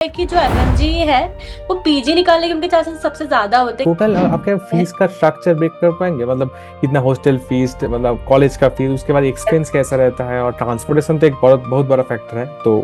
कि जो एफएमजी है वो पीजी निकालने के उनके चांसेस सबसे ज्यादा होते टोटल आपके हैं। फीस का स्ट्रक्चर ब्रेक कर पाएंगे, मतलब कितना हॉस्टल फीस, मतलब कॉलेज का फीस, उसके बाद एक्सपेंस कैसा रहता है, और ट्रांसपोर्टेशन तो एक बहुत बहुत बड़ा फैक्टर है। तो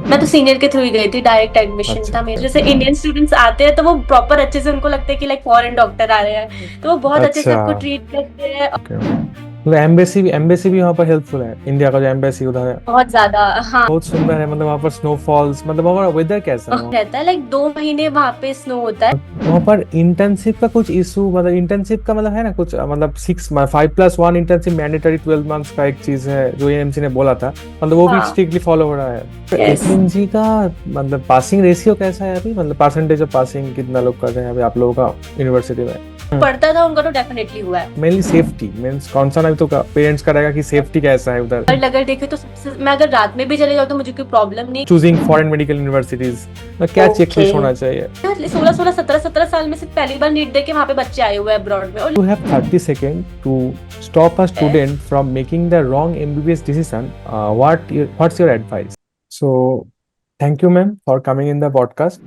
मैं तो सीनियर के थ्रू ही गई थी, डायरेक्ट एडमिशन अच्छा था मेरे। जैसे इंडियन स्टूडेंट्स आते हैं तो वो प्रॉपर अच्छे से उनको लगता है कि लाइक फॉरेन डॉक्टर आ रहे हैं, तो वो बहुत अच्छे से अच्छा। आपको ट्रीट करते हैं। ओके ओके, मतलब एम्बेसी भी वहाँ पर हेल्पफुल है, इंडिया का जो एम्बेसी उधर है। बहुत ज्यादा, हाँ। बहुत सुंदर है, मतलब वहाँ पर स्नोफॉल्स, मतलब वहाँ वेदर कैसा है? रहता है लाइक 2 महीने वहां पे स्नो होता है। वहाँ पर इंटर्नशिप का कुछ इशू, मतलब इंटर्नशिप का मतलब है ना कुछ, मतलब 5+1 इंटर्नशिप मैंडेटरी 12 मंथ्स का एक चीज है जो एएमसी ने बोला था, मतलब वो भी हाँ, स्ट्रिक्टली फॉलो हो रहा है। यस। एफएमजी का मतलब पासिंग रेशियो कैसा है अभी, मतलब परसेंटेज ऑफ पासिंग कितना लोग कर रहे हैं अभी आप लोगों का यूनिवर्सिटी में? पढ़ता था उनका तो डेफिनेटली हुआ है। मेनली सेफ्टी मीन्स कौन सा, ना तो पेरेंट्स का रहेगा कि सेफ्टी कैसा है उधर। और अगर देखे तो मैं अगर रात में भी चले जाऊँ तो मुझे कोई प्रॉब्लम नहीं। चूजिंग फॉरेन मेडिकल यूनिवर्सिटीज क्या ओके। चेकलिस्ट होना चाहिए? 16 16 17 17 साल में से पहली बार नीट दे के वहां पे बच्चे आए हुए हैं अब्रॉड में। और You have 30 seconds to stop a student from making the wrong MBBS decision. What's your advice? So, thank you, ma'am, for coming in the podcast.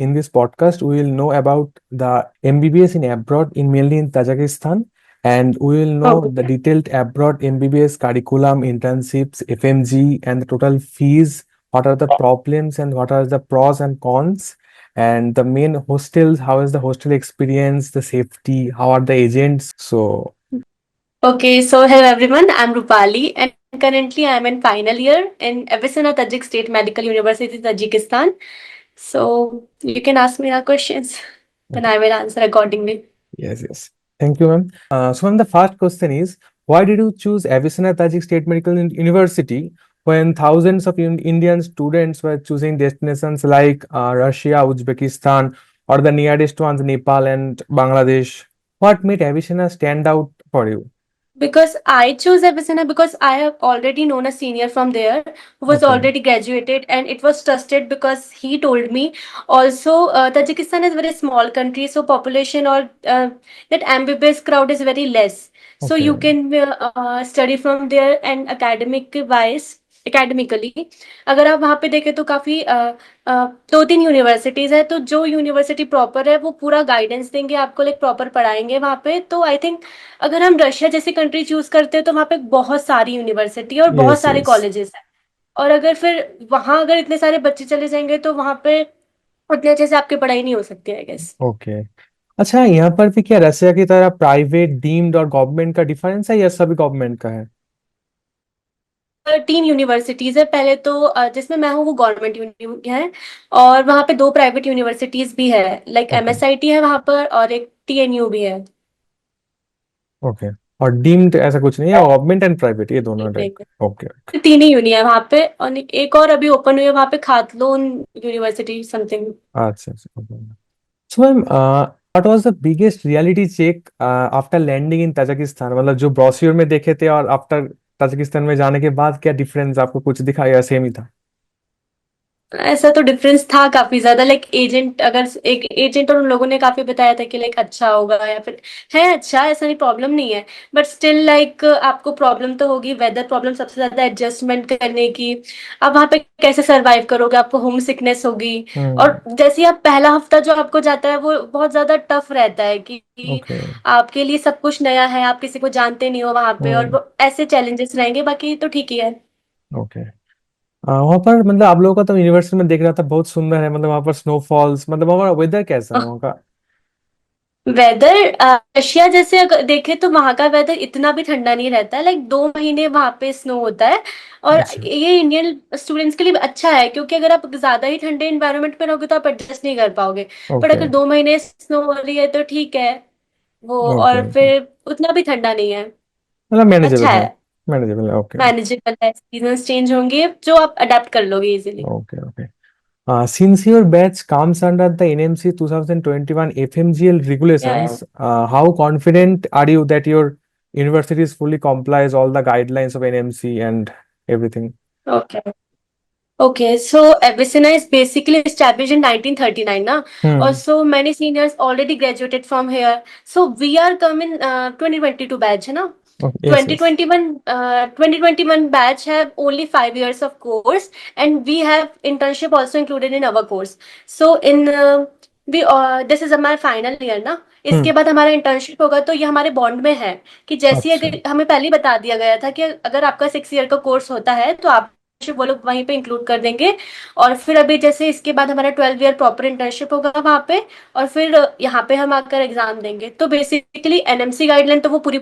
In this podcast, we will know about the MBBS in abroad, in mainly in Tajikistan, and we will know the detailed abroad MBBS curriculum, internships, FMG, and the total fees. What are the problems and what are the pros and cons? And the main hostels, how is the hostel experience, the safety, how are the agents? So, Okay, so hello everyone, I'm Rupali and currently I'm in final year in Avicenna Tajik State Medical University, Tajikistan. So you can ask me your questions, then I will answer accordingly. yes, yes. Thank you, ma'am. So, ma'am, the first question is, why did you choose Avicenna Tajik State Medical University when thousands of Indian students were choosing destinations like Russia, Uzbekistan, or the nearest ones, Nepal and Bangladesh? What made Avicenna stand out for you? Because I chose Avicenna because I have already known a senior from there who was Okay, already graduated and it was trusted because he told me. Also, Tajikistan is a very small country, so population or that MBBS crowd is very less. So you okay, can study from there and academically अगर आप वहाँ पे देखें तो काफी 2 3 universities है, तो जो यूनिवर्सिटी प्रॉपर है वो पूरा गाइडेंस देंगे आपको, लाइक प्रॉपर पढ़ाएंगे वहाँ पे। तो आई थिंक अगर हम रशिया जैसी कंट्री चूज करते हैं तो वहाँ पे बहुत सारी यूनिवर्सिटी और बहुत yes, सारे yes, कॉलेजेस हैं। और अगर फिर वहाँ अगर इतने सारे बच्चे चले जाएंगे तो वहाँ पे उतने अच्छे से आपकी पढ़ाई नहीं हो सकती, आई गेस। okay. अच्छा, यहाँ पर भी क्या रसिया की तरह प्राइवेट, डीम्ड और गवर्नमेंट का डिफरेंस है या सभी गवर्नमेंट का है? 3 यूनिवर्सिटीज है पहले तो, जिसमें मैं हूँ वो गवर्नमेंट यूनि है। और वहाँ पे 2 प्राइवेट यूनिवर्सिटीज भी है, लाइक ओके एमएसआईटी है वहाँ पर और एक टीएनयू भी है। ओके, और डीम्ड ऐसा कुछ नहीं है, गवर्नमेंट एंड प्राइवेट ये दोनों टाइप? एक ओके। 3 ही यूनि है वहाँ पे, और एक और अभी ओपन हुई है वहाँ पे, खातलून यूनिवर्सिटी समथिंग। अच्छा अच्छा, okay. So ma'am, what was the biggest reality check after landing in Tajikistan, मतलब जो ब्रोश्योर में देखे थे और आफ्टर ताजिकिस्तान में जाने के बाद क्या डिफरेंस आपको कुछ दिखा या सेम ही था? ऐसा तो डिफरेंस था काफी ज्यादा, लाइक एजेंट, अगर एक एजेंट और उन लोगों ने काफी बताया था कि लाइक अच्छा होगा या फिर है अच्छा, ऐसा नहीं, प्रॉब्लम नहीं है। बट स्टिल लाइक आपको प्रॉब्लम तो होगी, वेदर प्रॉब्लम सबसे ज्यादा, एडजस्टमेंट करने की। आप वहाँ पे कैसे सरवाइव करोगे, आपको होम सिकनेस होगी। हम्म। और जैसे ही आप पहला हफ्ता जो आपको जाता है वो बहुत ज्यादा टफ रहता है कि ओके। आपके लिए सब कुछ नया है, आप किसी को जानते नहीं हो वहां पे, और हम्म। वो ऐसे चैलेंजेस रहेंगे, बाकी तो ठीक ही है। ओके। वहाँ पर मतलब आप लोगों का तो यूनिवर्सिटी में देख रहा था बहुत सुंदर है, मतलब वहाँ पर स्नोफॉल्स, मतलब वहाँ वेदर कैसा है वहाँ का? वेदर रशिया जैसे अगर देखे तो वहां का वेदर इतना भी ठंडा नहीं रहता है, लाइक 2 महीने वहां पे स्नो होता है। और अच्छा। ये इंडियन स्टूडेंट्स के लिए अच्छा है, क्योंकि अगर आप ज्यादा ही ठंडे इन्वायरमेंट में रहोगे तो आप एडजस्ट नहीं कर पाओगे। बट ओके अगर 2 महीने स्नो हो रही है तो ठीक है वो, ओके और ओके, फिर उतना भी ठंडा नहीं है। मतलब अच्छा मैनेजेबल है। है, मैनेजेबल है, ओके मैनेजेबल है, सीजन्स चेंज होंगे जो आप अडेप्ट कर लोगे easily. Okay okay. Since your batch comes under the NMC 2021 FMGL regulations, how confident are you that your university is fully complies all the guidelines of NMC and everything? Okay okay, so Avicenna is basically established in 1939 ना, और Hmm. so many seniors already graduated from here, so we are come in 2022 batch है ना। Yes yes. 2021 batch have only 5 years of course, and we have internship also included in our course. So in we this is हमारा final year ना, हम्म। इसके बाद हमारा internship होगा, तो ये हमारे बॉन्ड में है कि जैसे ही अच्छा। अगर हमें पहले ही बता दिया गया था कि अगर आपका 6 ईयर का कोर्स होता है तो आप वो लोग वहीं पे इंक्लूड कर देंगे। और फिर अभी जैसे इसके बाद हमारा 12 ईयर प्रॉपर इंटर्नशिप होगा वहाँ पे, और फिर यहाँ पे हम आकर एग्जाम देंगे। तो बेसिकली एनएमसी गाइडलाइन तो वो पूरी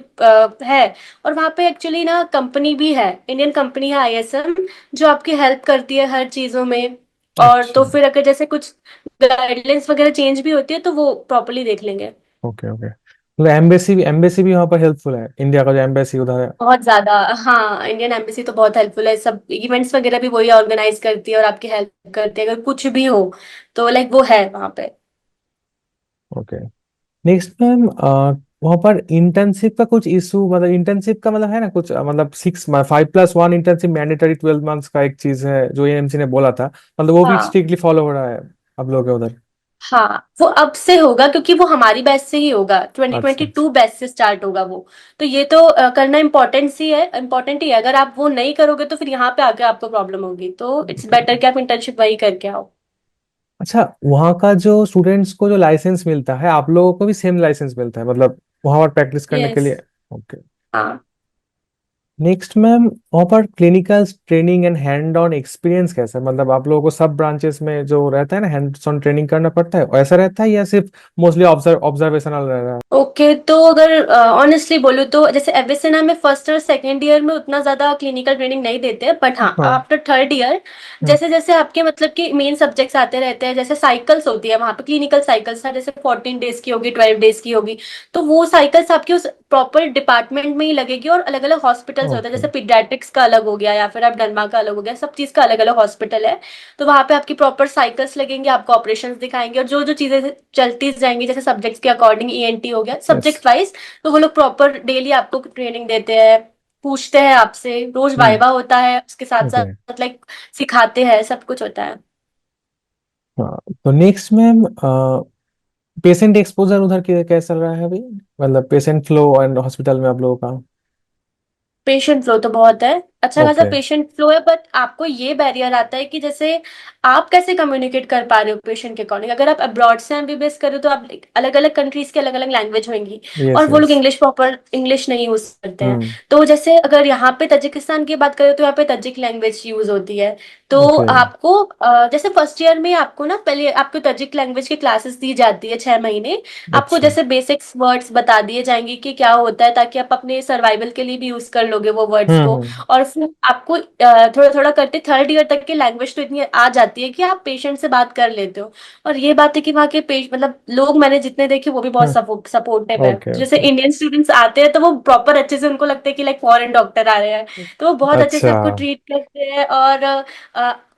है। और वहाँ पे एक्चुअली ना कंपनी भी है, इंडियन कंपनी है आईएसएम, जो आपकी हेल्प करती है हर चीजों में। और अच्छा। तो फिर अगर जैसे कुछ गाइडलाइंस वगैरह चेंज भी होती है तो वो प्रॉपरली देख लेंगे। ओके ओके, मतलब एम्बेसी भी वहाँ पर हेल्पफुल है, इंडिया का जो एम्बेसी उधर है। बहुत ज्यादा। हाँ, इंडियन एम्बेसी तो बहुत हेल्पफुल है, सब इवेंट्स वगैरह भी वही ऑर्गेनाइज करती है और आपकी हेल्प करती है अगर कुछ भी हो, तो लाइक वो है वहाँ पे। ओके। नेक्स्ट मैम, वहाँ पर इंटर्नशिप का कुछ इशू, मतलब इंटर्नशिप का मतलब है ना कुछ, मतलब 5+1 इंटर्नशिप मैंडेटरी 12 मंथ्स का एक चीज है जो एएमसी ने बोला था, मतलब वो भी हाँ स्ट्रिक्टली फॉलो हो रहा है आप लोगों के उधर? हाँ, वो अब से होगा क्योंकि वो हमारी बैच से ही होगा, अच्छा 2022 बैच से स्टार्ट होगा वो। तो ये तो करना इम्पोर्टेंट ही है। अगर आप वो नहीं करोगे तो फिर यहाँ पे आके आपको प्रॉब्लम होगी, तो इट्स ओके। बेटर कि आप इंटर्नशिप वही करके आओ। अच्छा, वहाँ का जो स्टूडेंट्स को जो लाइसेंस मिलता है, आप लोगों को भी सेम लाइसेंस मिलता है मतलब वहाँ पर प्रैक्टिस करने के यस। लिए? ओके। हाँ, नेक्स्ट मैम, वहाँ पर clinical training and hand on experience कैसा है? मतलब आप लोगों को सब ब्रांचेस में जो रहता है ना हैंड्स ऑन ट्रेनिंग करना पड़ता है, ऐसा रहता है या सिर्फ मोस्टली ऑब्जर्वेशनल रह रहा है? ओके। तो अगर ऑनेस्टली बोलूँ तो जैसे एफएसएनआई में फर्स्ट और सेकेंड ईयर में उतना ज्यादा क्लिनिकल ट्रेनिंग नहीं देते हैं, बट हाँ हाँ। आफ्टर थर्ड ईयर हम्म। जैसे जैसे आपके मतलब कि मेन सब्जेक्ट्स आते रहते हैं, जैसे साइकिल्स होती है वहाँ पे, क्लिनिकल साइकिल्स है, जैसे 14 डेज की होगी, 12 डेज की होगी। तो वो साइकिल्स आपकी उस प्रॉपर डिपार्टमेंट में ही लगेगी, और अलग अलग हॉस्पिटल्स होते हैं, ओके। जैसे पीडियाट्रिक्स का अलग हो गया या फिर आप डर्मा का अलग हो गया, सब चीज का अलग अलग हॉस्पिटल है। तो वहां पे आपकी प्रॉपर साइकिल्स लगेंगे, आपको ऑपरेशंस दिखाएंगे, और जो जो चीजें चलती जाएंगी जैसे सब्जेक्ट्स के अकॉर्डिंग, ईएनटी हो गया यस। सब्जेक्ट वाइज, तो वो लोग प्रॉपर डेली आपको ट्रेनिंग देते हैं, पूछते हैं आपसे, रोज हम्म। वाइवा होता है उसके साथ ओके। साथ, लाइक सिखाते हैं, सब कुछ होता है। हाँ, तो नेक्स्ट मैम, पेशेंट एक्सपोजर उधर कैसा चल रहा है अभी, मतलब पेशेंट फ्लो एंड हॉस्पिटल में आप लोगों का? पेशेंट फ्लो तो बहुत है, अच्छा खासा ओके। पेशेंट फ्लो है, बट आपको ये बैरियर आता है कि जैसे आप कैसे कम्युनिकेट कर पा रहे हो पेशेंट के अकॉर्डिंग। अगर आप अब्रॉड से एमबीबीएस कर रहे हो तो आप अलग अलग कंट्रीज की अलग अलग लैंग्वेज होंगी, यस और वो लोग यस। इंग्लिश प्रॉपर इंग्लिश नहीं यूज करते हैं। हम्म। तो जैसे अगर यहाँ पे तजिकिस्तान की बात करें तो यहाँ पे तजिक लैंग्वेज यूज होती है। तो ओके। आपको जैसे फर्स्ट ईयर में आपको ना पहले आपको तजिक लैंग्वेज की क्लासेस दी जाती है 6 महीने। आपको अच्छा। जैसे बेसिक्स वर्ड्स बता दिए जाएंगे कि क्या होता है, ताकि आप अपने सर्वाइवल के लिए भी यूज कर लोगे वो वर्ड्स को। हम्म। और फिर आपको थोड़ा थोड़ा करते थर्ड ईयर तक की लैंग्वेज तो इतनी आ जाती है कि आप पेशेंट से बात कर लेते हो। और ये बात है कि वहाँ के मतलब लोग मैंने जितने देखे वो भी बहुत हम्म। सपोर्टिव है। ओके जैसे ओके। इंडियन स्टूडेंट्स आते हैं तो वो प्रॉपर अच्छे से उनको लगता है कि लाइक फॉरेन डॉक्टर आ रहे हैं, तो वो बहुत अच्छे से अच्छा। आपको ट्रीट करते हैं, और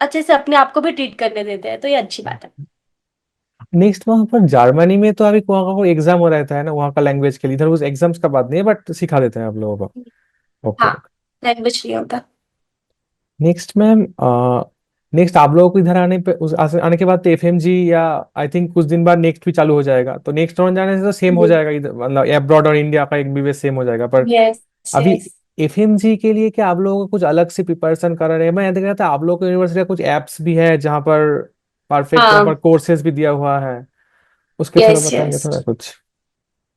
अच्छे से अपने आप को भी ट्रीट करने देते हैं, तो ये अच्छी बात है। नेक्स्ट वहां पर जर्मनी में तो अभी वहाँ का कोई एग्जाम हो रहता है ना वहाँ का लैंग्वेज के लिए, इधर उस एग्जाम्स का बात नहीं है बट सिखा देते हैं आप लोगों को? ओके हाँ, ओके। लैंग्वेज नहीं होता। नेक्स्ट मैम, नेक्स्ट आप लोगों को इधर आने पे आने के बाद तो एफएमजी या आई थिंक कुछ दिन बाद नेक्स्ट भी चालू हो जाएगा, तो नेक्स्ट राउंड जाने से तो सेम हो जाएगा इधर, मतलब अब्रॉड और इंडिया का एमबीबीएस सेम हो जाएगा, पर यस अभी यस। एफएमजी के लिए क्या आप लोगों को कुछ अलग से प्रिपरेशन कर रहे हैं? मैं देख रहा था आप लोगों को यूनिवर्सिटी का कुछ एप्स भी है जहाँ पर परफेक्ट, जहाँ पर हाँ। कोर्सेज भी दिया हुआ है, उसके थोड़ा यस बताएंगे यस। थोड़ा कुछ?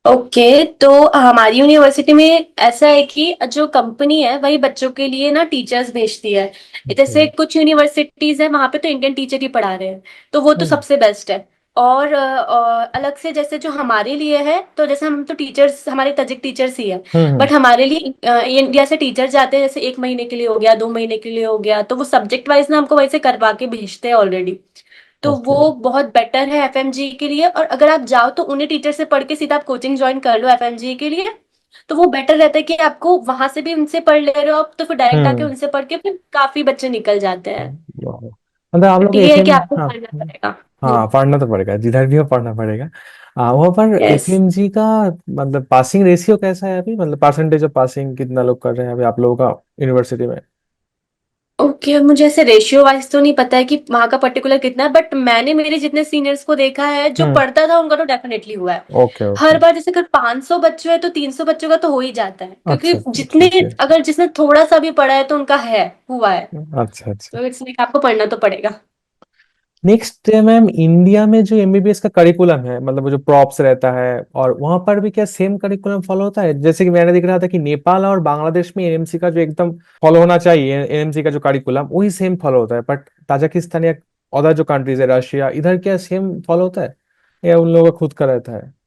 ओके। तो हमारी यूनिवर्सिटी में ऐसा है कि जो कंपनी है वही बच्चों के लिए ना टीचर्स भेजती है। ओके। जैसे कुछ यूनिवर्सिटीज है वहां पे तो इंडियन टीचर ही पढ़ा रहे हैं, तो वो तो हम्म सबसे बेस्ट है। और अलग से जैसे जो हमारे लिए है, तो जैसे हम तो टीचर्स हमारे तजिक टीचर्स ही है, हम्म। बट हमारे लिए इंडिया से टीचर जाते हैं, जैसे 1 महीने के लिए हो गया, 2 महीने के लिए हो गया, तो वो सब्जेक्ट वाइज ना हमको वैसे करवा के भेजते हैं ऑलरेडी। तो ओके। वो बहुत बेटर है एफएमजी के लिए। और अगर आप जाओ तो उन्हीं टीचर से पढ़ के सीधा आप कोचिंग ज्वाइन कर लो एफएमजी के लिए, तो वो बेटर रहता है कि आपको वहां से भी उनसे पढ़ ले रहे हो आप, तो फिर डायरेक्ट आके हम्म। उनसे पढ़ के फिर काफी बच्चे निकल जाते हैं। वाह। मतलब आप लोग बट को ये है कि एफएम, आपको हाँ। पढ़ना पड़ेगा। हाँ पढ़ना तो पड़ेगा, जिधर भी हो पढ़ना पड़ेगा। वहाँ पर यस। एफएमजी का मतलब पासिंग रेशियो कैसा है अभी, मतलब परसेंटेज ऑफ पासिंग कितना लोग कर रहे हैं अभी आप लोगों का यूनिवर्सिटी में? ओके, मुझे ऐसे रेशियो वाइज तो नहीं पता है कि वहां का पर्टिकुलर कितना है, बट मैंने मेरे जितने सीनियर्स को देखा है जो हम्म। पढ़ता था उनका तो डेफिनेटली हुआ है। Okay okay. हर बार जैसे अगर 500 बच्चे हैं तो 300 बच्चों का तो हो ही जाता है, क्योंकि अच्छा अच्छा, जितने, ठीक है। अगर जिसने थोड़ा सा भी पढ़ा है तो उनका है, हुआ है। अच्छा अच्छा। तो इट्स लाइक आपको पढ़ना तो पड़ेगा। नेक्स्ट मैम, इंडिया में जो एमबीबीएस का करिकुलम है, मतलब वो जो प्रॉप्स रहता है, और वहां पर भी क्या सेम करिकुलम फॉलो होता है? जैसे कि मैंने दिख रहा था कि नेपाल और बांग्लादेश में एनएमसी का जो एकदम फॉलो होना चाहिए, एनएमसी का जो करिकुलम वही सेम फॉलो होता है, बट ताजिकिस्तान या अदर जो कंट्रीज है, रशिया, इधर क्या सेम फॉलो होता है या उन लोगों का खुद का रहता है?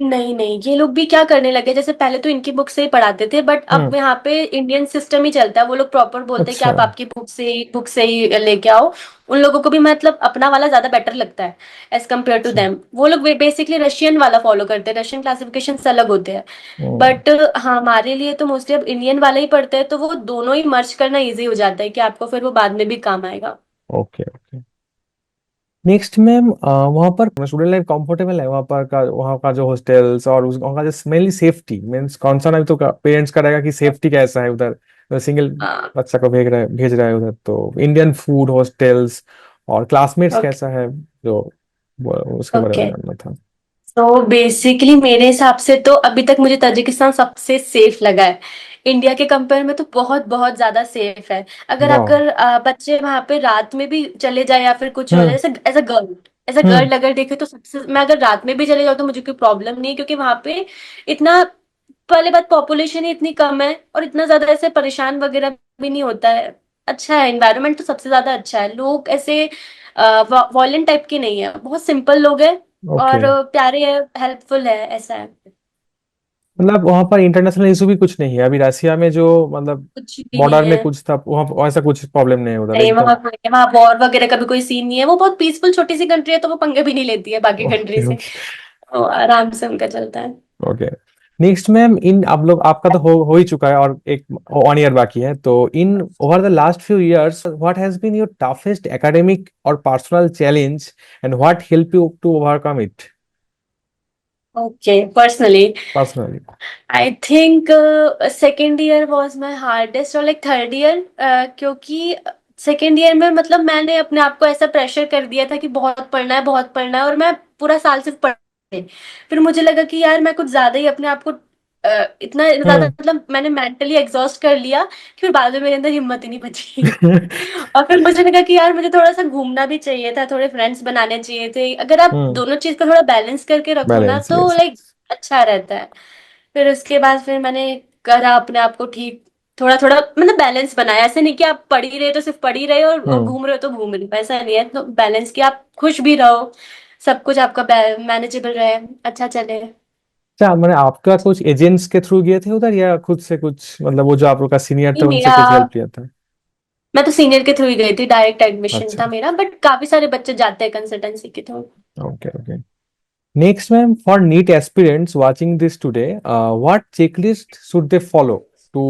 नहीं नहीं, ये लोग भी क्या करने लगे, जैसे पहले तो इनकी बुक से ही पढ़ाते थे, बट हम्म। अब यहाँ पे इंडियन सिस्टम ही चलता है। वो लोग प्रॉपर बोलते हैं कि अच्छा। आप आपकी बुक से ही लेके आओ। उन लोगों को भी मतलब अपना वाला ज्यादा बेटर लगता है एज कम्पेयर टू अच्छा। देम। वो लोग बेसिकली रशियन वाला फॉलो करते हैं, रशियन क्लासिफिकेशन अलग होते हैं। हम्म। बट हाँ, हमारे लिए तो मोस्टली अब इंडियन वाला ही पढ़ते हैं, तो वो दोनों ही मर्ज करना इजी हो जाता है कि आपको फिर वो बाद में भी काम आएगा। Okay okay. नेक्स्ट मैम, वहाँ पर स्टूडेंट लाइफ कंफर्टेबल है? वहाँ का जो हॉस्टल्स और वहाँ का जो मेनली सेफ्टी मीन्स कंसर्न अभी तो पेरेंट्स का रहेगा कि सेफ्टी कैसा है उधर, सिंगल हाँ। बच्चा को भेज रहा है उधर, तो इंडियन फूड, हॉस्टल्स और क्लासमेट्स ओके कैसा है, जो उसके बारे में ओके। जानना था। तो बेसिकली मेरे हिसाब से तो अभी तक मुझे ताजिकिस्तान सबसे सेफ लगा है। इंडिया के कंपेयर में तो बहुत बहुत ज्यादा सेफ है। अगर वाह। आपका बच्चे वहां पे रात में भी चले जाए या फिर कुछ हो जाए, हम्म। जैसे एज अ गर्ल हम्म। अगर देखे तो सबसे, मैं अगर रात में भी चले जाऊँ तो मुझे कोई प्रॉब्लम नहीं है, क्योंकि वहां पे इतना, पहले बात पॉपुलेशन ही इतनी कम है और इतना ज्यादा ऐसे परेशान वगैरह भी नहीं होता है। अच्छा है, एनवायरनमेंट तो सबसे ज्यादा अच्छा है। लोग ऐसे वॉयलेंट टाइप के नहीं है, बहुत सिंपल लोग हैं ओके। और प्यारे है, हेल्पफुल है, ऐसा है। मतलब वहाँ पर इंटरनेशनल इशू भी कुछ नहीं है अभी? रशिया में जो मतलब कुछ भी नहीं बॉर्डर में है। कुछ था, वहाँ ऐसा कुछ प्रॉब्लम नहीं है उधर नहीं, एकदम? वहाँ वॉर वगैरह का भी कोई सीन नहीं है। वो बहुत पीसफुल छोटी सी कंट्री है, तो वो पंगे भी नहीं लेती है बाकी कंट्री ओके से। ओके। तो आराम से उनका चलता है। ओके। नेक्स्ट मैम, इन आप लोग आपका तो हो ही चुका है और एक 1 ईयर बाकी है, तो in over the last few years what has been your toughest academic और personal challenge and what help you to overcome it? Okay, personally personally. I think second year was my hardest, और like third year, क्योंकि second year में मतलब मैंने अपने आप को ऐसा प्रेशर कर दिया था कि बहुत पढ़ना है, बहुत पढ़ना है, और मैं पूरा साल सिर्फ पढ़ रही। फिर मुझे लगा कि यार मैं कुछ ज्यादा ही अपने आप को इतना ज्यादा हम्म। मतलब मैंने मेंटली एग्जॉस्ट कर लिया कि फिर बाद में मेरे अंदर हिम्मत ही नहीं बची। और फिर मुझे लगा कि यार मुझे थोड़ा सा घूमना भी चाहिए था, थोड़े फ्रेंड्स बनाने चाहिए थे। अगर आप हम्म। दोनों चीज को थोड़ा बैलेंस करके रखो ना बैलेंस, तो यस लाइक यस। अच्छा रहता है। फिर उसके बाद फिर मैंने करा अपने आप को ठीक, थोड़ा थोड़ा मतलब बैलेंस बनाया। ऐसे नहीं कि आप पढ़ ही रहे हो तो सिर्फ पढ़ ही रहे हो और हम्म। घूम रहे हो तो घूम रहे हो, ऐसा नहीं है। तो बैलेंस कि आप खुश भी रहो, सब कुछ आपका मैनेजेबल रहे, अच्छा चले। अच्छा, मैंने आपका कुछ एजेंट्स के थ्रू गए थे उधर या खुद से कुछ, मतलब वो जो आप लोग का सीनियर थे नहीं, उनसे मेरा, कुछ हेल्प लिया था? मैं तो सीनियर के थ्रू ही गई थी, डायरेक्ट एडमिशन अच्छा। था मेरा, बट काफी सारे बच्चे जाते हैं कंसल्टेंसी के through. Okay okay. Next, ma'am, for NEET aspirants watching this today, what checklist should they follow to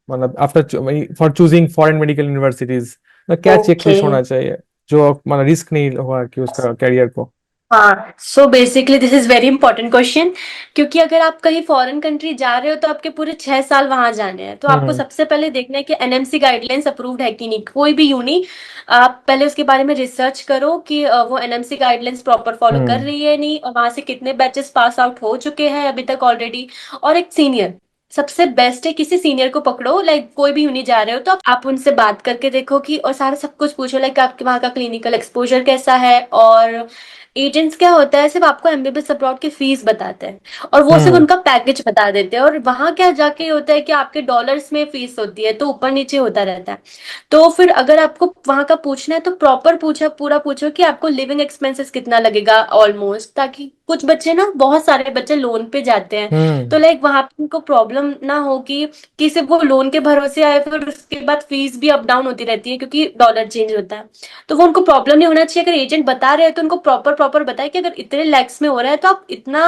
मतलब for choosing foreign medical universities? क्या ओके। चेकलिस्ट होना चाहिए जो मतलब रिस्क नहीं होगा कि उसका कैरियर को? हाँ, so basically this is very important question, क्योंकि अगर आप कहीं फॉरेन कंट्री जा रहे हो तो आपके पूरे 6 साल वहां जाने हैं। तो आपको हम्म। सबसे पहले देखना है कि एनएमसी गाइडलाइंस अप्रूव्ड है कि नहीं। कोई भी यूनी, आप पहले उसके बारे में रिसर्च करो कि वो एनएमसी गाइडलाइंस प्रॉपर फॉलो कर हम्म। रही है नहीं, और वहां से कितने बैचेस पास आउट हो चुके हैं अभी तक ऑलरेडी। और एक सीनियर, सबसे बेस्ट है किसी सीनियर को पकड़ो। लाइक कोई भी यूनि जा रहे हो तो आप उनसे बात करके देखो कि, और सारा सब कुछ पूछो, लाइक आपके वहाँ का क्लिनिकल एक्सपोजर कैसा है। और एजेंट्स क्या होता है, सिर्फ आपको एमबीबीएस अब्रॉड की फीस बताते हैं और वो सिर्फ हम्म। उनका पैकेज बता देते हैं। और वहां क्या जाके होता है कि आपके डॉलर्स में फीस होती है, तो ऊपर नीचे होता रहता है। तो फिर अगर आपको वहां का पूछना है तो प्रॉपर पूछो, पूरा पूछो कि आपको लिविंग एक्सपेंसेस कितना लगेगा ऑलमोस्ट, ताकि कुछ बच्चे ना, बहुत सारे बच्चे लोन पे जाते हैं। हम्म। तो लाइक वहां पे उनको प्रॉब्लम ना हो कि सिर्फ वो लोन के भरोसे आए, फिर उसके बाद फीस भी अप डाउन होती रहती है क्योंकि डॉलर चेंज होता है। तो वो उनको प्रॉब्लम नहीं होना चाहिए। अगर एजेंट बता रहे हैं तो उनको प्रॉपर प्रॉपर बताए कि अगर इतने लैक्स में हो रहा है तो आप इतना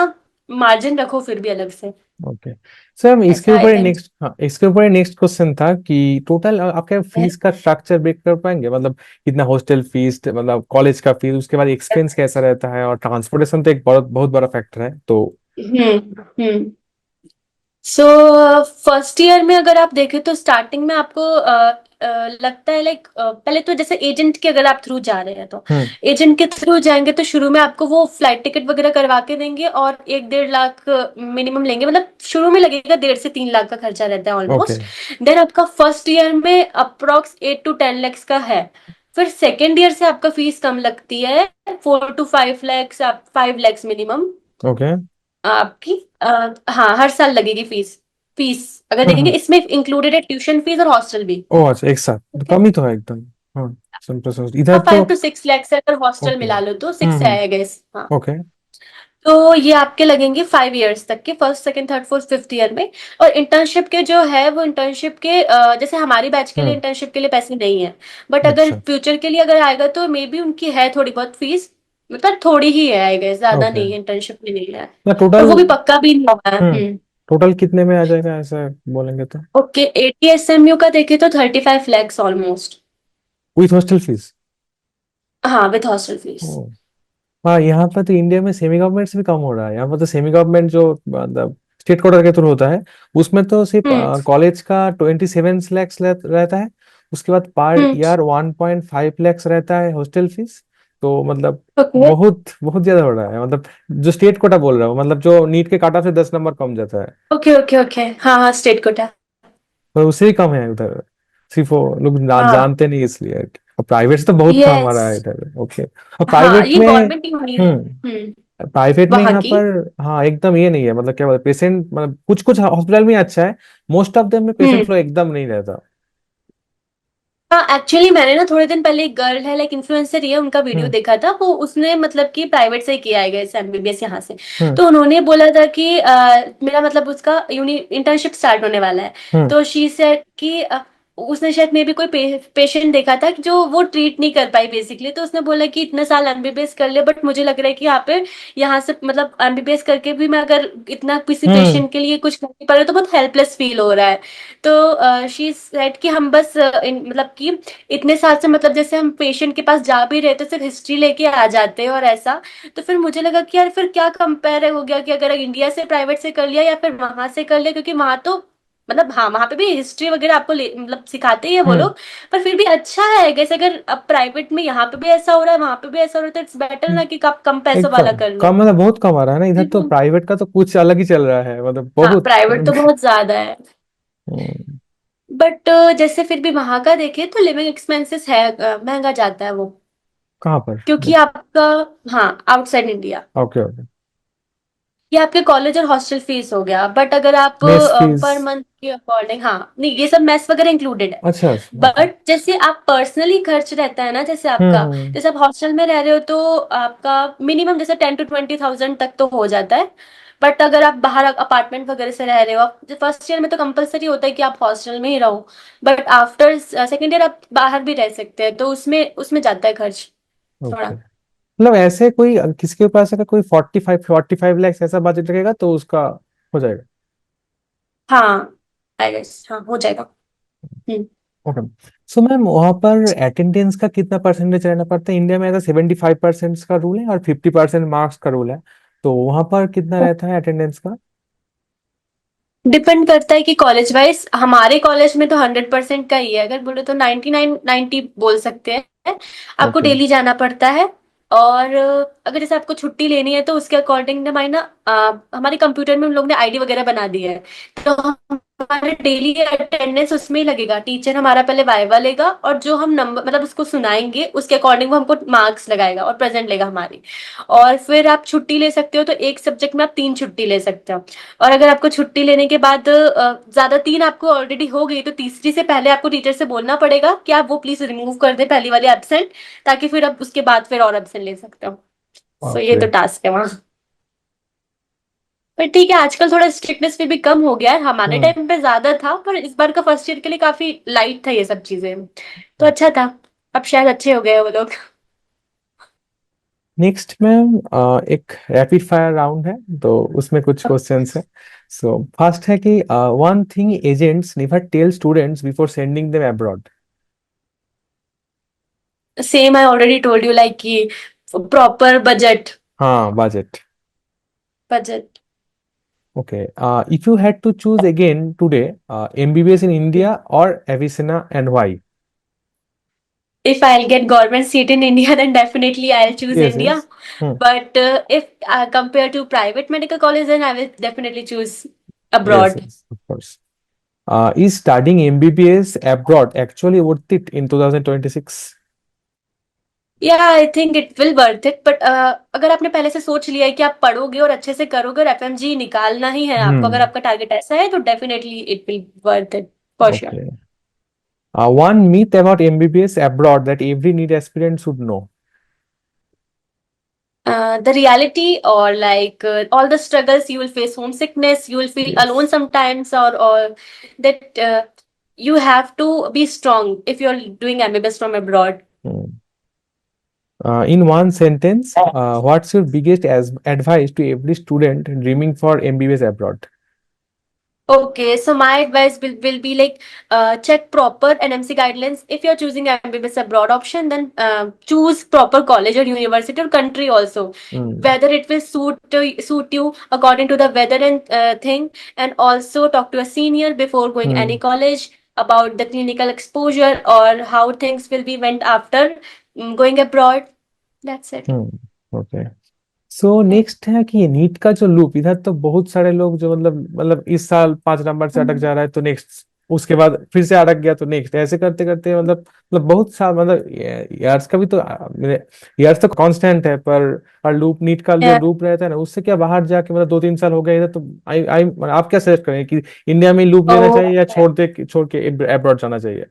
मार्जिन रखो फिर भी अलग से। ओके सर, इसके ऐसा आई ऊपर थिंक। नेक्स्ट, हाँ, इसके ऊपर नेक्स्ट क्वेश्चन था कि टोटल आपके फीस का स्ट्रक्चर ब्रेक कर पाएंगे, मतलब कितना हॉस्टल फीस, मतलब कॉलेज का फीस, उसके बाद एक्सपेंस कैसा रहता है, और ट्रांसपोर्टेशन तो एक बहुत बहुत बड़ा फैक्टर है, तो हम्म। सो फर्स्ट ईयर में अगर आप देखें तो स्टार्टिंग में आपको लगता है लाइक पहले तो जैसे एजेंट के अगर आप थ्रू जा रहे हैं तो हम्म। एजेंट के थ्रू जाएंगे तो शुरू में आपको वो फ्लाइट टिकट वगैरह करवा के देंगे और 1-1.5 लाख मिनिमम लेंगे, मतलब शुरू में लगेगा 1.5 से 3 लाख का खर्चा रहता है ओके। ऑलमोस्ट। देन आपका फर्स्ट ईयर में अप्रोक्स 8 to 10 lakhs का है। फिर सेकेंड ईयर से आपका फीस कम लगती है, 4 to 5 lakhs, आप 5 lakhs मिनिमम ओके। आपकी हाँ हर साल लगेगी फीस। फीस अगर हम्म। देखेंगे इसमें इंक्लूडेड है ट्यूशन फीस और हॉस्टल भी। ओ अच्छा, एक साथ तो ओके। कम ही तो है एकदम। हाँ, सिंपल समझ इधर हाँ तो। 5 to 6 lakhs है, अगर हॉस्टल ओके। मिला लो तो 6 है आई गेस, हाँ। ओके। तो ये आपके लगेंगे 5 years तक के, first second third fourth fifth year में। और इंटर्नशिप के जो है वो इंटर्नशिप के जैसे हमारी बैच के लिए हम्म। इंटर्नशिप के लिए पैसे नहीं है, बट अगर अच्छा। फ्यूचर के लिए अगर आएगा तो मे बी उनकी है थोड़ी बहुत फीस, मतलब थोड़ी ही है आई गेस, ज्यादा ओके। नहीं है, इंटर्नशिप में नहीं है। ना और टोटल। वो भी पक्का भी नहीं हुआ है। हम्म। टोटल कितने में आ जाएगा ऐसे बोलेंगे तो? ओके, ATSMU का देखे तो 35 lakhs almost. With hostel fees? हाँ विथ हॉस्टल फीस। हाँ, यहाँ पर तो इंडिया में सेमी गवर्नमेंट से भी कम हो रहा है। यहाँ पर तो सेमी गवर्नमेंट जो मतलब स्टेट क्वार्टर के थ्रू होता है, उसमें तो सिर्फ हम्म। कॉलेज का 27 लैक्स रहता है। उसके बाद पर हम्म। ईयर 1.5 लैक्स रहता है हॉस्टल फीस। तो मतलब ओके। बहुत बहुत ज्यादा हो रहा है, मतलब जो स्टेट कोटा बोल रहा हूँ, मतलब जो नीट के काटा से 10 नंबर कम जाता है। ओके ओके ओके, हाँ हाँ स्टेट कोटा। पर उससे ही कम है उधर। सिर्फ वो लोग हाँ। जानते नहीं इसलिए। और प्राइवेट से तो बहुत कम आ यस। रहा है इधर। ओके। और हाँ प्राइवेट ये में। गवर्नमेंट ही होनी है। हम्म। हम्म। प्राइवेट में वहाँ यहाँ की। पर। हाँ, एकदम ये नहीं है, मतलब क्या बोलते पेशेंट, मतलब कुछ कुछ हॉस्पिटल में अच्छा है। मोस्ट ऑफ देम में पेशेंट हम्म। फ्लो एकदम नहीं रहता। हाँ एक्चुअली मैंने ना थोड़े दिन पहले एक गर्ल है लाइक इन्फ्लुएंसर ही है, उनका वीडियो हम्म। देखा था, वो उसने मतलब कि प्राइवेट से ही किया है गैस MBBS यहाँ से। हम्म। तो उन्होंने बोला था कि मेरा मतलब उसका यूनि इंटर्नशिप स्टार्ट होने वाला है। हम्म। तो शी सेड कि उसने शायद मे भी कोई पेशेंट देखा था कि जो वो ट्रीट नहीं कर पाई बेसिकली, तो उसने बोला कि इतने साल MBBS कर लिया बट मुझे लग रहा है कि यहाँ पे यहाँ से मतलब MBBS करके भी मैं अगर इतना किसी हम्म। पेशेंट के लिए कुछ कर नहीं पा रही हूँ तो बहुत हेल्पलेस फील हो रहा है। तो शी सेड कि हम बस मतलब कि इतने साल से मतलब जैसे हम पेशेंट के पास जा भी रहे तो सिर्फ हिस्ट्री लेके आ जाते हैं और ऐसा। तो फिर मुझे लगा कि यार फिर क्या कंपेयर हो गया कि अगर इंडिया से प्राइवेट से कर लिया या फिर वहां से कर लिया, क्योंकि वहां तो मतलब हाँ वहां पे भी हिस्ट्री वगैरह आपको मतलब सिखाते ही है वो हम्म। लोग। पर फिर भी अच्छा है कैसे, अगर अब प्राइवेट में यहाँ पे भी ऐसा हो रहा है वहां पे भी ऐसा हो रहा है तो इट्स बेटर ना कि आप कम पैसों वाला एकदम कर लो। कम, मतलब बहुत कम आ रहा है ना इधर, तो प्राइवेट का तो कुछ अलग ही चल रहा है, मतलब हाँ बहुत। प्राइवेट तो बहुत ज्यादा है। हम्म। बट जैसे फिर भी वहां का देखे तो लिविंग एक्सपेंसेस है, महंगा जाता है वो, कहाँ पर? क्योंकि आपका हाँ आउटसाइड इंडिया ओके। ओके। ये आपके कॉलेज और हॉस्टल फीस हो गया, बट अगर आप मेस फीस? पर मंथ के अकॉर्डिंग, हाँ नहीं ये सब मेस वगैरह इंक्लूडेड है। अच्छा अच्छा, ओके। बट जैसे आप पर्सनली खर्च रहता है ना, जैसे आपका हम्म। जैसे आप हॉस्टल में रह रहे हो तो आपका मिनिमम जैसे 10 to 20 thousand तक तो हो जाता है। बट अगर आप बाहर अपार्टमेंट वगैरह से रह रहे हो, आप फर्स्ट ईयर में तो कंपलसरी होता है कि आप हॉस्टल में ही रहो, बट आफ्टर सेकेंड ईयर आप बाहर भी रह सकते हैं तो उसमें उसमें जाता है खर्च ओके। थोड़ा। मतलब ऐसे कोई किसी के पास अगर कोई 45 लैक्स ऐसा बजट रहेगा तो उसका हो जाएगा? हाँ आई गेस हाँ हो जाएगा। हम्म। ओके। सो मैम, वहाँ पर अटेंडेंस का कितना परसेंटेज रहना पड़ता है? इंडिया में ऐसा 75% का रूल है और 50% मार्क्स का रूल है। तो वहाँ पर कितना रहता है अटेंडेंस का? डिपेंड करता है कि कॉलेज वाइज, हमारे कॉलेज में तो 100% का ही है, अगर बोले तो 99-90 बोल सकते हैं। आपको ओके। डेली जाना पड़ता है। और अगर जैसे आपको छुट्टी लेनी है तो उसके अकॉर्डिंग हमारी ना हमारे कंप्यूटर में उन लोग ने आईडी वगैरह बना दी है। तो हमारे डेली अटेंडेंस उसमें ही लगेगा, टीचर हमारा पहले वाइवा लेगा और जो हम नंबर मतलब उसको सुनाएंगे उसके अकॉर्डिंग वो हमको मार्क्स लगाएगा और प्रेजेंट लेगा हमारी। और फिर आप छुट्टी ले सकते हो, तो एक सब्जेक्ट में आप 3 छुट्टी ले सकते हो। और अगर आपको छुट्टी लेने के बाद ज्यादा 3 आपको ऑलरेडी हो गई तो तीसरी से पहले आपको टीचर से बोलना पड़ेगा कि आप वो प्लीज रिमूव कर दे पहली वाली एब्सेंट, ताकि फिर आप उसके बाद फिर और एब्सेंट ले सकते हो। सो बाप ये रे। तो टास्क है वहाँ। पर ठीक है आजकल थोड़ा स्ट्रिक्टनेस फिर भी कम हो गया है, हमारे हम्म। टाइम पे ज्यादा था पर इस बार का फर्स्ट ईयर के लिए काफी लाइट था ये सब चीजें, तो अच्छा था। अब शायद अच्छे हो गए हैं वो लोग। नेक्स्ट मैम, एक रैपिड फायर राउंड है, तो उसमें कुछ क्वेश्चंस है। सो फर्स्ट है कि one thing agents never tell students before sending them abroad. Same I already told you like कि प्रॉपर बजट। हाँ, budget. Budget. Okay. If you had to choose again today, MBBS in India or Avicenna, and why? if I'll get government seat in India, then definitely I'll choose Yes, India. yes. Hmm. But if compared to private medical college, then I will definitely choose Yes, abroad. yes, of course. Is studying MBBS abroad actually worth it in 2026? या I think it will worth it but अगर आपने पहले से सोच लिया है कि आप पढ़ोगे और अच्छे से करोगे और एफएमजी निकालना ही है आपको, अगर Hmm. आपका टारगेट ऐसा है तो definitely it will worth it for sure. Okay. One myth about MBBS abroad that every NEET aspirant should know. The reality or like all the struggles you will face, homesickness, you will feel alone Yes. sometimes, or that you have to be strong if you're doing MBBS from abroad. Hmm. In one sentence, what's your biggest advice to every student dreaming for MBBS abroad? Okay, so my advice will be like check proper NMC guidelines. If you're choosing MBBS abroad option, then choose proper college or university or country also. Hmm. Whether it will suit you according to the weather and thing, and also talk to a senior before going any Hmm. college about the clinical exposure or how things will be went after going abroad. That's it. Hmm. Okay. So Yeah. Next है कि NEET का जो loop, इधर तो बहुत सारे लोग जो मतलब इस साल 5 नंबर से अटक Mhm. जा रहा है तो नेक्स्ट, उसके बाद फिर से अटक गया तो नेक्स्ट, ऐसे करते करते मतलब बहुत साल, मतलब यार्स का भी तो मेरे यार्स तो कांस्टेंट है, पर लूप नीट का जो Yeah. लूप रहता है ना, उससे क्या बाहर जाके मतलब 2-3 साल हो गए इधर तो आई आई आप क्या सजेस्ट करेंगे कि इंडिया में लूप लेना Oh. चाहिए या छोड़ के अब्रॉड जाना चाहिए?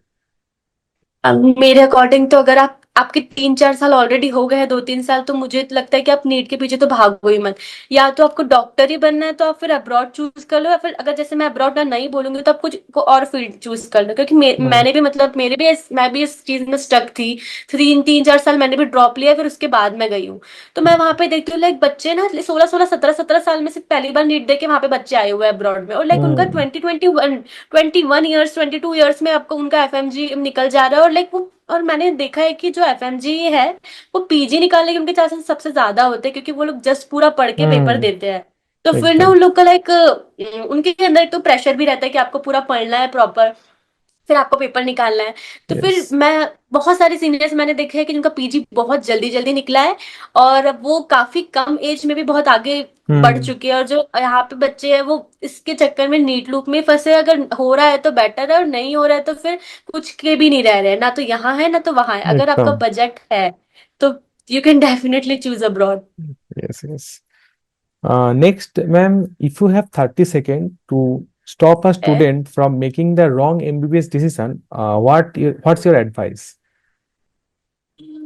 अब मेरे अकॉर्डिंग तो अगर आप आपके 3-4 साल ऑलरेडी हो गए हैं, 2-3 साल, तो मुझे तो लगता है कि आप नीट के पीछे तो भागो ही मत. या तो आपको डॉक्टर ही बनना है तो आप फिर अब्रॉड चूज कर लो, या फिर अगर जैसे मैं अब्रॉड ना नहीं बोलूंगी तो आप कुछ को और फील्ड चूज कर लो, क्योंकि हम्म. मैंने भी मतलब मैं भी इस चीज में स्टक थी. 3-4 साल मैंने भी ड्रॉप लिया, फिर उसके बाद मैं गई हूँ. तो मैं वहां पे देखती हूँ लाइक बच्चे ना 16-16 17-17 साल में से पहली बार नीट दे के वहां पे बच्चे आए हुए हैं अब्रॉड में, और लाइक उनका हम्म. 21 ईयर्स 22 ईयर्स में आपको उनका एफएमजी निकल जा रहा है. और लाइक वो, और मैंने देखा है कि जो एफएमजी है वो पीजी निकालने के उनके चांसेस सबसे ज्यादा होते हैं, क्योंकि वो लोग जस्ट पूरा पढ़ के पेपर हम्म. देते हैं. तो फिर ना एकदम. उन लोग का लाइक उनके अंदर एक तो प्रेशर भी रहता है कि आपको पूरा पढ़ना है प्रॉपर, फिर आपको पेपर निकालना है. तो यस. फिर मैं बहुत सारे सीनियर्स मैंने देखे हैं कि जिनका पीजी बहुत जल्दी जल्दी निकला है, और वो काफी कम एज में भी बहुत आगे बढ़ हम्म. चुके हैं. और जो यहाँ पे बच्चे हैं वो इसके चक्कर में नीट लूप में फंसे. अगर हो रहा है तो बेटर है, और नहीं हो रहा है तो फिर कुछ के भी नहीं रह रहे हैं, ना तो यहाँ है ना तो वहां है. अगर आपका एकदम. बजट है तो you can definitely choose abroad. Yes, yes. Next, ma'am, if you have 30 seconds to stop a student from making the wrong MBBS decision, what's your advice?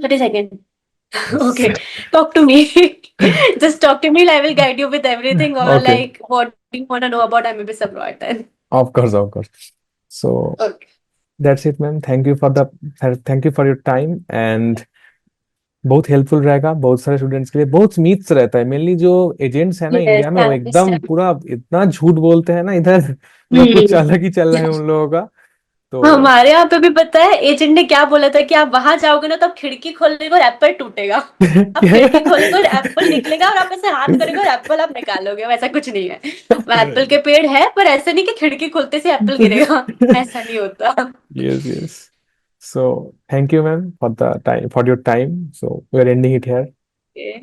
30 seconds. Yes. Okay, talk to me. Just talk to me. I will guide you with everything. Or Okay, like, what do you want to know about MBBS abroad then? of course, of course. So Okay. that's it, ma'am. Thank you for your time, and बहुत helpful रहेगा बहुत सारे students के लिए. बहुत myths रहता है, mainly जो एजेंट्स है ना Yes, इंडिया में, I वो एकदम understand. पूरा इतना झूठ बोलते हैं ना इधर, मतलब कुछ हम्म. अलग ही चल रहा है उन लोगों का. तो हमारे यहाँ पे भी पता है एजेंट ने क्या बोला था कि आप वहां जाओगे ना तो आप खिड़की खोलेगे और एप्पल टूटेगा. आप खिड़की खोलेगे और एप्पल निकलेगा और आप ऐसे हाथ करेंगे और एप्पल आप निकालोगे. वैसा कुछ नहीं है. एप्पल के पेड़ है पर ऐसे नहीं कि खिड़की खोलते से एप्पल गिरेगा. ऐसा नहीं होता. Yes, yes. So thank you, ma'am, for your time. So we are ending it here. Okay.